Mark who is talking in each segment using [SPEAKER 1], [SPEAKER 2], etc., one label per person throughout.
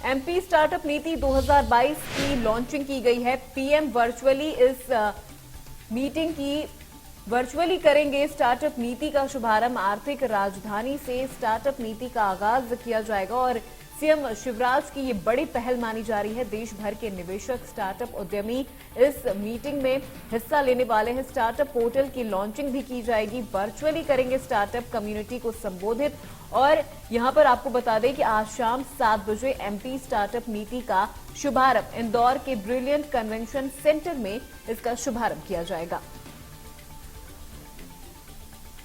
[SPEAKER 1] MP startup नीति 2022 की launching की गई है। पीएम वर्चुअली इस मीटिंग की वर्चुअली करेंगे स्टार्टअप नीति का शुभारंभ। आर्थिक राजधानी से स्टार्टअप नीति का आगाज किया जाएगा और सीएम शिवराज की ये बड़ी पहल मानी जा रही है। देश भर के निवेशक, स्टार्टअप उद्यमी इस मीटिंग में हिस्सा लेने वाले हैं। स्टार्टअप पोर्टल की लॉन्चिंग भी की जाएगी। वर्चुअली करेंगे स्टार्टअप कम्युनिटी को संबोधित। और यहां पर आपको बता दें कि आज शाम 7 बजे एमपी स्टार्टअप नीति का शुभारंभ इंदौर के ब्रिलियंट कन्वेंशन सेंटर में इसका शुभारंभ किया जाएगा।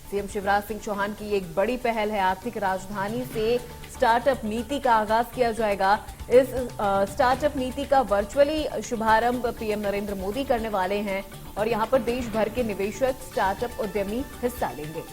[SPEAKER 1] सीएम शिवराज सिंह चौहान की एक बड़ी पहल है। आर्थिक राजधानी से स्टार्टअप नीति का आगाज किया जाएगा। इस स्टार्टअप नीति का वर्चुअली शुभारंभ पीएम नरेंद्र मोदी करने वाले हैं और यहां पर देश भर के निवेशक, स्टार्टअप उद्यमी हिस्सा लेंगे।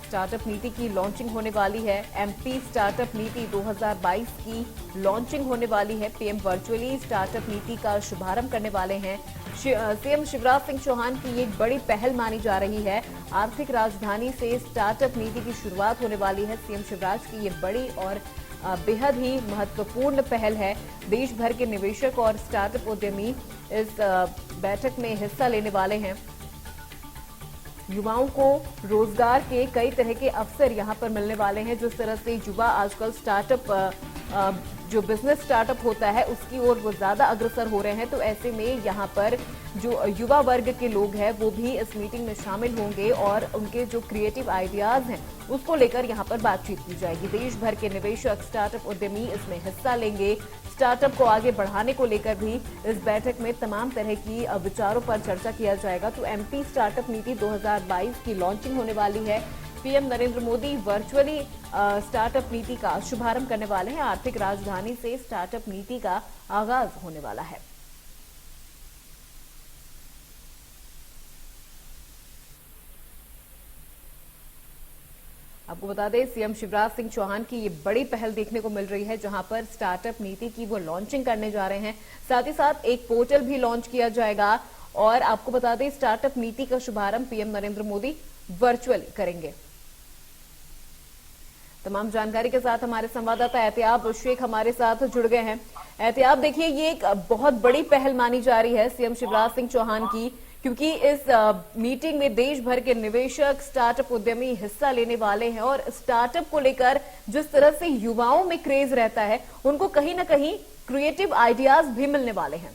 [SPEAKER 1] स्टार्टअप नीति की लॉन्चिंग होने वाली है। एमपी स्टार्टअप नीति 2022 की लॉन्चिंग होने वाली है। पीएम वर्चुअली स्टार्टअप नीति का शुभारंभ करने वाले हैं। सीएम शिवराज सिंह चौहान की एक बड़ी पहल मानी जा रही है। आर्थिक राजधानी से स्टार्टअप नीति की शुरुआत होने वाली है। सीएम शिवराज की ये बड़ी और बेहद ही महत्वपूर्ण पहल है। देश भर के निवेशक और स्टार्टअप उद्यमी इस बैठक में हिस्सा लेने वाले हैं। युवाओं को रोजगार के कई तरह के अवसर यहां पर मिलने वाले हैं। जिस तरह से युवा आजकल स्टार्टअप जो बिजनेस स्टार्टअप होता है उसकी ओर वो ज्यादा अग्रसर हो रहे हैं, तो ऐसे में यहां पर जो युवा वर्ग के लोग हैं वो भी इस मीटिंग में शामिल होंगे और उनके जो क्रिएटिव आइडियाज हैं उसको लेकर यहां पर बातचीत की जाएगी। देश भर के निवेशक, स्टार्टअप उद्यमी इसमें हिस्सा लेंगे। स्टार्टअप को आगे बढ़ाने को लेकर भी इस बैठक में तमाम तरह की विचारों पर चर्चा किया जाएगा। तो एमपी स्टार्टअप नीति 2022 की लॉन्चिंग होने वाली है। PM Narendra Modi virtually startup नीति का शुभारंभ करने वाले हैं। आर्थिक राजधानी से स्टार्टअप नीति का आगाज होने वाला है। आपको बता दें, सीएम शिवराज सिंह चौहान की ये बड़ी पहल देखने को मिल रही है, जहां पर स्टार्टअप नीति की वो लॉन्चिंग करने जा रहे हैं। साथ ही साथ एक पोर्टल भी लॉन्च किया जाएगा। और आपको बता दें, स्टार्टअप नीति का शुभारंभ पीएम नरेंद्र मोदी वर्चुअली करेंगे। तमाम जानकारी के साथ हमारे संवाददाता एहतियाब शेख हमारे साथ जुड़ गए हैं। एहतियाब, देखिए, ये एक बहुत बड़ी पहल मानी जा रही है सीएम शिवराज सिंह चौहान की, क्योंकि इस मीटिंग में देश भर के निवेशक, स्टार्टअप उद्यमी हिस्सा लेने वाले हैं और स्टार्टअप को लेकर जिस तरह से युवाओं में क्रेज रहता है, उनको कहीं ना कहीं क्रिएटिव आइडियाज भी मिलने वाले हैं।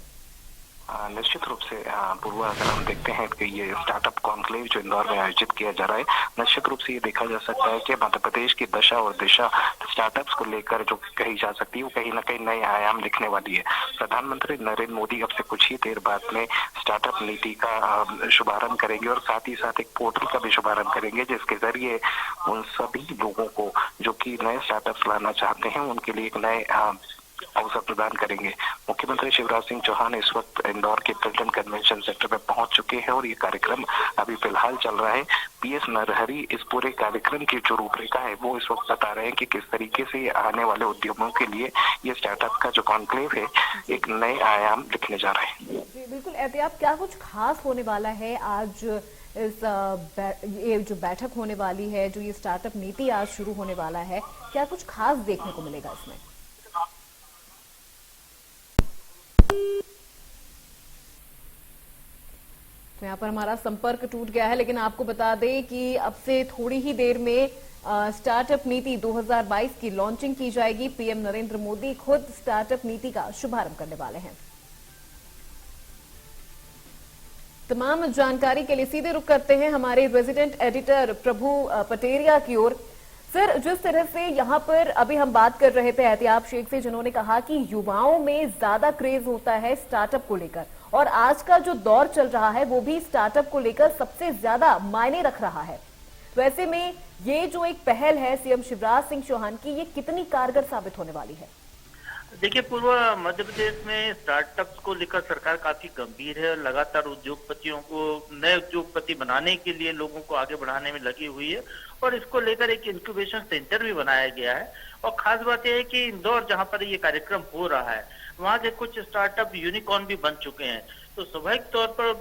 [SPEAKER 2] निश्चित रूप से पूर्व अगर हम देखते हैं कि ये स्टार्टअप कॉन्क्लेव जो इंदौर में आयोजित किया जा रहा है, निश्चित रूप से ये देखा जा सकता है कि मध्य प्रदेश की दशा और दिशा स्टार्टअप्स को लेकर जो कही जा सकती है वो कहीं ना कहीं नए आयाम दिखने वाली है। प्रधानमंत्री नरेंद्र मोदी अब से कुछ ही देर बाद में स्टार्टअप नीति का शुभारंभ करेंगे और साथ ही साथ एक पोर्टल का भी शुभारंभ करेंगे, जिसके जरिए उन सभी लोगों को जो कि नए स्टार्टअप्स लाना चाहते हैं उनके लिए एक नए अवसर प्रदान करेंगे। मुख्यमंत्री शिवराज सिंह चौहान इस वक्त इंदौर के ब्रिलियंट कन्वेंशन सेंटर में पहुंच चुके हैं और ये कार्यक्रम अभी फिलहाल चल रहा है। पीएस नरहरी इस पूरे कार्यक्रम की जो रूपरेखा है वो इस वक्त बता रहे हैं कि किस तरीके से आने वाले उद्यमों के लिए ये स्टार्टअप का जो कॉन्क्लेव है एक नए आयाम दिखने जा रहे हैं।
[SPEAKER 1] जी बिल्कुल एहतियाब, क्या कुछ खास होने वाला है आज इस ये जो बैठक होने वाली है, जो ये स्टार्टअप नीति आज शुरू होने वाला है, क्या कुछ खास देखने को मिलेगा इसमें? तो यहाँ पर हमारा संपर्क टूट गया है, लेकिन आपको बता दें कि अब से थोड़ी ही देर में स्टार्टअप नीति 2022 की लॉन्चिंग की जाएगी। पीएम नरेंद्र मोदी खुद स्टार्टअप नीति का शुभारंभ करने वाले हैं। तमाम जानकारी के लिए सीधे रुख करते हैं हमारे रेजिडेंट एडिटर प्रभु पटेरिया की ओर। सर, जिस तरह से यहाँ पर अभी हम बात कर रहे थे एहतियाब शेख से, जिन्होंने कहा कि युवाओं में ज्यादा क्रेज होता है स्टार्टअप को लेकर और आज का जो दौर चल रहा है वो भी स्टार्टअप को लेकर सबसे ज्यादा मायने रख रहा है, तो ऐसे में ये जो एक पहल है सीएम शिवराज सिंह चौहान की, ये कितनी कारगर साबित होने वाली है?
[SPEAKER 3] देखिए, पूर्व मध्य प्रदेश में स्टार्टअप्स को लेकर सरकार काफी गंभीर है। लगातार उद्योगपतियों को, नए उद्योगपति बनाने के लिए लोगों को आगे बढ़ाने में लगी हुई है और इसको लेकर एक इंक्यूबेशन सेंटर भी बनाया गया है। और खास बात यह है कि इंदौर जहां पर ये कार्यक्रम हो रहा है वहां के कुछ स्टार्टअप यूनिकॉर्न भी बन चुके हैं, तो स्वाभाविक तौर पर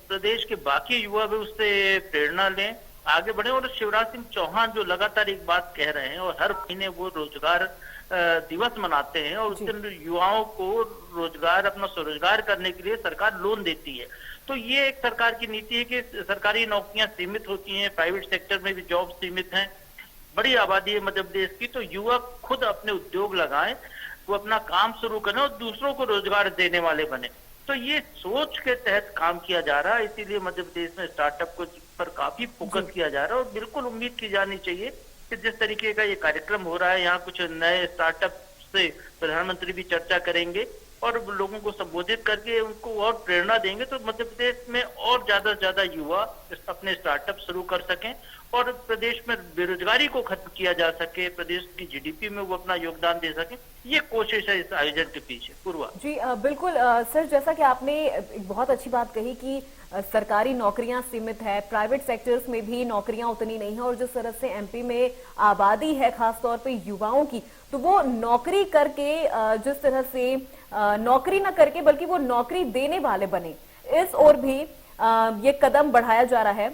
[SPEAKER 3] प्रदेश के बाकी युवा भी उससे प्रेरणा लें आगे बढ़े। और शिवराज सिंह चौहान जो लगातार एक बात कह रहे हैं और हर महीने वो रोजगार दिवस मनाते हैं और उस दिन युवाओं को रोजगार, अपना स्वरोजगार करने के लिए सरकार लोन देती है। तो ये एक सरकार की नीति है कि सरकारी नौकरियां सीमित होती हैं, प्राइवेट सेक्टर में भी जॉब सीमित हैं। बड़ी आबादी है मध्य प्रदेश की, तो युवा खुद अपने उद्योग लगाएं, वो अपना काम शुरू करें और दूसरों को रोजगार देने वाले बने। तो ये सोच के तहत काम किया जा रहा है, इसीलिए मध्य प्रदेश में स्टार्टअप को पर काफी फोकस किया जा रहा है। और बिल्कुल उम्मीद की जानी चाहिए कि जिस तरीके का ये कार्यक्रम हो रहा है, यहाँ कुछ नए स्टार्टअप से प्रधानमंत्री भी चर्चा करेंगे और लोगों को संबोधित करके उनको और प्रेरणा देंगे, तो मध्य प्रदेश में और ज्यादा से ज्यादा युवा अपने स्टार्टअप शुरू कर सकें और प्रदेश में बेरोजगारी को खत्म किया जा सके, प्रदेश की जीडीपी में वो अपना योगदान दे सके। ये कोशिश है इस आयोजन के पीछे। पूर्वा
[SPEAKER 1] जी बिल्कुल सर, जैसा कि आपने एक बहुत अच्छी बात कही कि सरकारी नौकरियां सीमित है, प्राइवेट सेक्टर्स में भी नौकरियां उतनी नहीं है और जिस तरह से एमपी में आबादी है खासतौर पे युवाओं की, तो वो नौकरी करके जिस तरह से नौकरी ना करके बल्कि वो नौकरी देने वाले बने, इस ओर भी ये कदम बढ़ाया जा रहा है।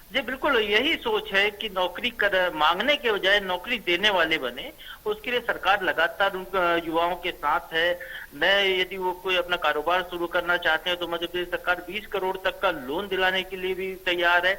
[SPEAKER 3] जी बिल्कुल, यही सोच है कि नौकरी मांगने के बजाय नौकरी देने वाले बने। उसके लिए सरकार लगातार युवाओं के साथ है। नए यदि वो कोई अपना कारोबार शुरू करना चाहते हैं तो मध्य प्रदेश सरकार 20 करोड़ तक का लोन दिलाने के लिए भी तैयार है।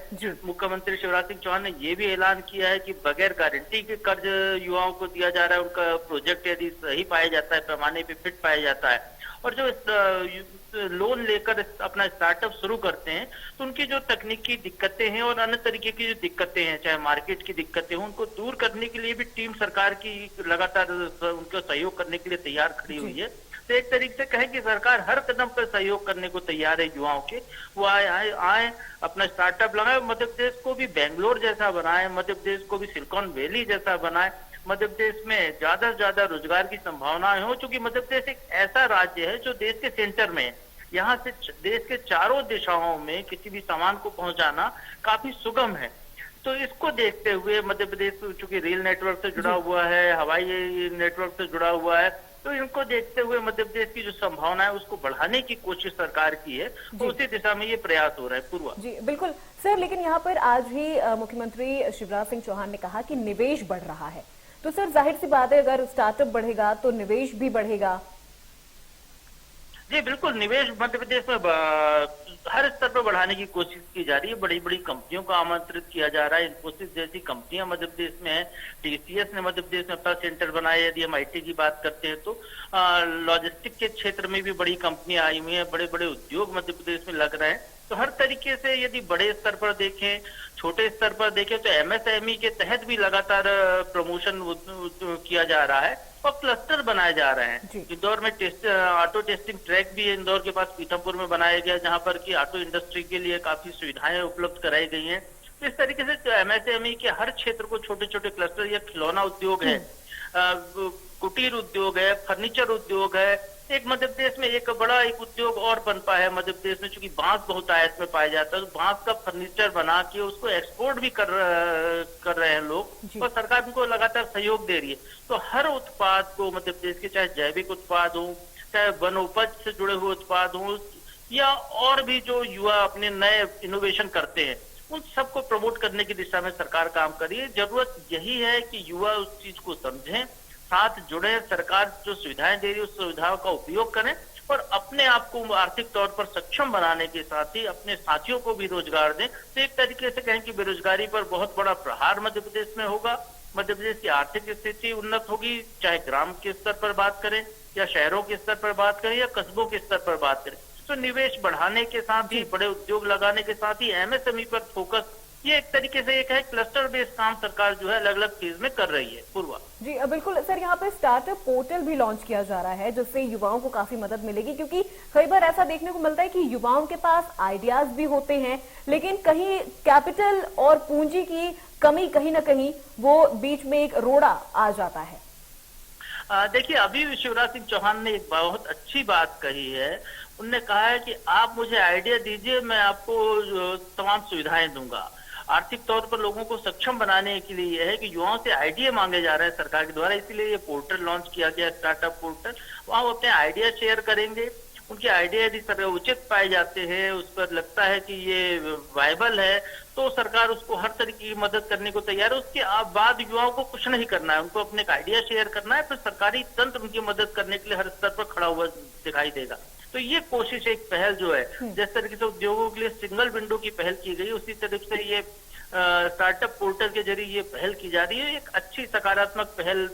[SPEAKER 3] मुख्यमंत्री शिवराज सिंह चौहान ने ये भी ऐलान किया है कि बगैर गारंटी के कर्ज युवाओं को दिया जा रहा है। उनका प्रोजेक्ट यदि सही पाया जाता है, पैमाने पे फिट पाया जाता है और जो लोन लेकर अपना स्टार्टअप शुरू करते हैं तो उनकी जो तकनीकी दिक्कतें हैं और अन्य तरीके की जो दिक्कतें हैं, चाहे मार्केट की दिक्कतें हों, उनको दूर करने के लिए भी टीम सरकार की लगातार उनका सहयोग करने के लिए तैयार खड़ी हुई है। तो एक तरीके से कहें कि सरकार हर कदम पर सहयोग करने को तैयार है युवाओं के। वो आए अपना स्टार्टअप लगाए, मध्य प्रदेश को भी बेंगलोर जैसा बनाए, मध्य प्रदेश को भी सिलिकॉन वैली जैसा बनाए, मध्य प्रदेश में ज्यादा से ज्यादा रोजगार की संभावनाएं हो। चूंकि मध्य प्रदेश एक ऐसा राज्य है जो देश के सेंटर में है, यहाँ से देश के चारों दिशाओं में किसी भी सामान को पहुंचाना काफी सुगम है। तो इसको देखते हुए मध्य प्रदेश चूंकि रेल नेटवर्क से जुड़ा हुआ है, हवाई नेटवर्क से जुड़ा हुआ है, तो इनको देखते हुए मध्य प्रदेश की जो संभावना है उसको बढ़ाने की कोशिश सरकार की है। तो उसी दिशा में ये प्रयास हो रहा है। पूर्वा
[SPEAKER 1] जी बिल्कुल सर, लेकिन यहाँ पर आज ही मुख्यमंत्री शिवराज सिंह चौहान ने कहा कि निवेश बढ़ रहा है, तो सर जाहिर सी बात है अगर स्टार्टअप बढ़ेगा तो निवेश भी बढ़ेगा।
[SPEAKER 3] जी बिल्कुल, निवेश मध्य प्रदेश में हर स्तर पर बढ़ाने की कोशिश की जा रही है। बड़ी बड़ी कंपनियों को आमंत्रित किया जा रहा है। इन्फोसिस जैसी कंपनियां मध्य प्रदेश में है, टीसीएस ने मध्य प्रदेश में अपना सेंटर बनाया। यदि हम आईटी की बात करते हैं तो लॉजिस्टिक के क्षेत्र में भी बड़ी कंपनियां आई हुई हैं, बड़े बड़े उद्योग मध्य प्रदेश में लग रहे हैं। तो हर तरीके से यदि बड़े स्तर पर देखें, छोटे स्तर पर देखें, तो एमएसएमई के तहत भी लगातार प्रमोशन किया जा रहा है और क्लस्टर बनाए जा रहे हैं। इंदौर में ऑटो टेस्टिंग ट्रैक भी है, इंदौर के पास पीथमपुर में बनाया गया, जहां पर कि ऑटो इंडस्ट्री के लिए काफी सुविधाएं उपलब्ध कराई गई हैं। तो इस तरीके से एमएसएमई के हर क्षेत्र को छोटे छोटे क्लस्टर, या खिलौना उद्योग है, कुटीर उद्योग है, फर्नीचर उद्योग है। एक मध्य प्रदेश में एक बड़ा एक उद्योग और पनपा है मध्य प्रदेश में, चूंकि बांस बहुत आयात में पाया जाता है, तो बांस का फर्नीचर बना के उसको एक्सपोर्ट भी कर रहे हैं लोग और सरकार उनको लगातार सहयोग दे रही है। तो हर उत्पाद को मध्य प्रदेश के, चाहे जैविक उत्पाद हो, चाहे वन उपज से जुड़े हुए उत्पाद हो, या और भी जो युवा अपने नए इनोवेशन करते हैं, उन सबको प्रमोट करने की दिशा में सरकार काम कर रही है। जरूरत यही है कि युवा उस चीज को समझें, साथ जुड़े, सरकार जो सुविधाएं दे रही है उस सुविधाओं का उपयोग करें और अपने आप को आर्थिक तौर पर सक्षम बनाने के साथ ही अपने साथियों को भी रोजगार दें। तो एक तरीके से कहें कि बेरोजगारी पर बहुत बड़ा प्रहार मध्य प्रदेश में होगा। मध्य प्रदेश की आर्थिक स्थिति उन्नत होगी, चाहे ग्राम के स्तर पर बात करें या शहरों के स्तर पर बात करें या कस्बों के स्तर पर बात करें। तो निवेश बढ़ाने के साथ ही, बड़े उद्योग लगाने के साथ ही एमएसएमई पर फोकस, ये एक तरीके से एक है क्लस्टर बेस्ड काम सरकार जो है अलग अलग चीज में कर रही है। पूर्वा
[SPEAKER 1] जी बिल्कुल सर, यहाँ पर स्टार्टअप पोर्टल भी लॉन्च किया जा रहा है जिससे युवाओं को काफी मदद मिलेगी, क्योंकि कई बार ऐसा देखने को मिलता है कि युवाओं के पास आइडियाज भी होते हैं लेकिन कहीं कैपिटल और पूंजी की कमी, कहीं ना कहीं वो बीच में एक रोड़ा आ जाता है।
[SPEAKER 3] देखिए, अभी शिवराज सिंह चौहान ने एक बहुत अच्छी बात कही है। उन्होंने कहा है कि आप मुझे आइडिया दीजिए, मैं आपको तमाम सुविधाएं दूंगा। आर्थिक तौर पर लोगों को सक्षम बनाने के लिए यह है कि युवाओं से आइडिया मांगे जा रहे हैं सरकार के द्वारा, इसीलिए ये पोर्टल लॉन्च किया गया, स्टार्टअप पोर्टल। वहां वो अपने आइडिया शेयर करेंगे उनके आइडिया यदि उचित पाए जाते हैं, उस पर लगता है कि ये वायबल है, तो सरकार उसको हर तरीके की मदद करने को तैयार है। उसके बाद युवाओं को कुछ नहीं करना है, उनको अपने आइडिया शेयर करना है, फिर सरकारी तंत्र उनकी मदद करने के लिए हर स्तर पर खड़ा हुआ दिखाई देगा। तो ये कोशिश, एक पहल जो है, जिस तरीके से उद्योगों के लिए सिंगल विंडो की पहल की गई, उसी तरह से ये स्टार्टअप पोर्टल के जरिए ये पहल की जा रही है। एक अच्छी सकारात्मक पहल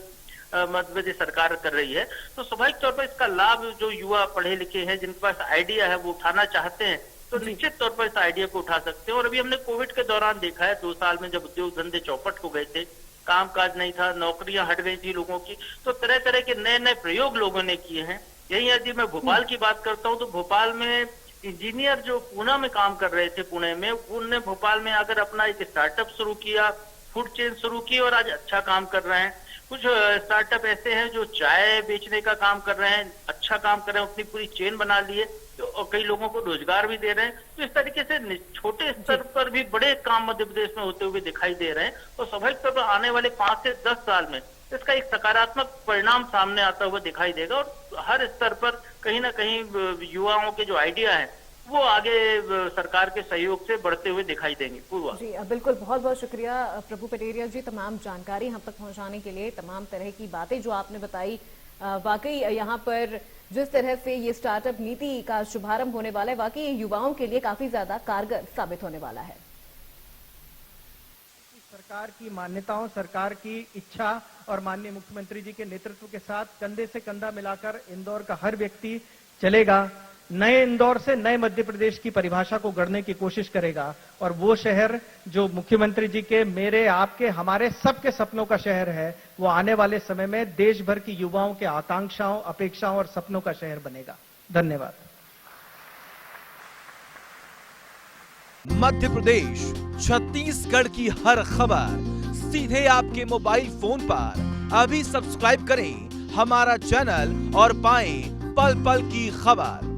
[SPEAKER 3] मध्य प्रदेश सरकार कर रही है। तो स्वाभाविक तौर पर इसका लाभ जो युवा पढ़े लिखे हैं, जिनके पास आइडिया है, वो उठाना चाहते हैं, तो निश्चित तौर पर इस आइडिया को उठा सकते हैं। और अभी हमने कोविड के दौरान देखा है, 2 साल में जब उद्योग धंधे चौपट हो गए थे, कामकाज नहीं था, नौकरियां हट गई थी लोगों की, तो तरह तरह के नए नए प्रयोग लोगों ने किए हैं। यही यदि मैं भोपाल की बात करता हूँ, तो भोपाल में इंजीनियर जो पूना में काम कर रहे थे, पुणे में, उनने भोपाल में आकर अपना एक स्टार्टअप शुरू किया, फूड चेन शुरू की और आज अच्छा काम कर रहे हैं। कुछ स्टार्टअप ऐसे हैं जो चाय बेचने का काम कर रहे हैं, अच्छा काम कर रहे हैं, अपनी पूरी चेन बना लिए, तो कई लोगों को रोजगार भी दे रहे हैं। तो इस तरीके से छोटे स्तर पर भी बड़े काम मध्य प्रदेश में होते हुए दिखाई दे रहे हैं। तो स्वाभाविक तौर पर आने वाले 5 से 10 साल में इसका एक सकारात्मक परिणाम सामने आता हुआ दिखाई देगा और हर स्तर पर कहीं ना कहीं युवाओं के जो आइडिया है वो आगे सरकार के सहयोग से बढ़ते हुए दिखाई देंगे। पूर्वा
[SPEAKER 1] जी बिल्कुल, बहुत बहुत शुक्रिया प्रभु पटेरिया जी, तमाम जानकारी हम तक पहुंचाने के लिए, तमाम तरह की बातें जो आपने बताई। वाकई यहाँ पर जिस तरह से ये स्टार्टअप नीति का शुभारंभ होने वाला है, वाकई युवाओं के लिए काफी ज्यादा कारगर साबित होने वाला है।
[SPEAKER 4] सरकार की मान्यताओं, सरकार की इच्छा और माननीय मुख्यमंत्री जी के नेतृत्व के साथ कंधे से कंधा मिलाकर इंदौर का हर व्यक्ति चलेगा, नए इंदौर से नए मध्य प्रदेश की परिभाषा को गढ़ने की कोशिश करेगा और वो शहर जो मुख्यमंत्री जी के, मेरे, आपके, हमारे सबके सपनों का शहर है, वो आने वाले समय में देश भर की युवाओं के आकांक्षाओं, अपेक्षाओं और सपनों का शहर बनेगा। धन्यवाद।
[SPEAKER 5] मध्य प्रदेश, छत्तीसगढ़ की हर खबर सीधे आपके मोबाइल फोन पर। अभी सब्सक्राइब करें हमारा चैनल और पाएं पल पल की खबर।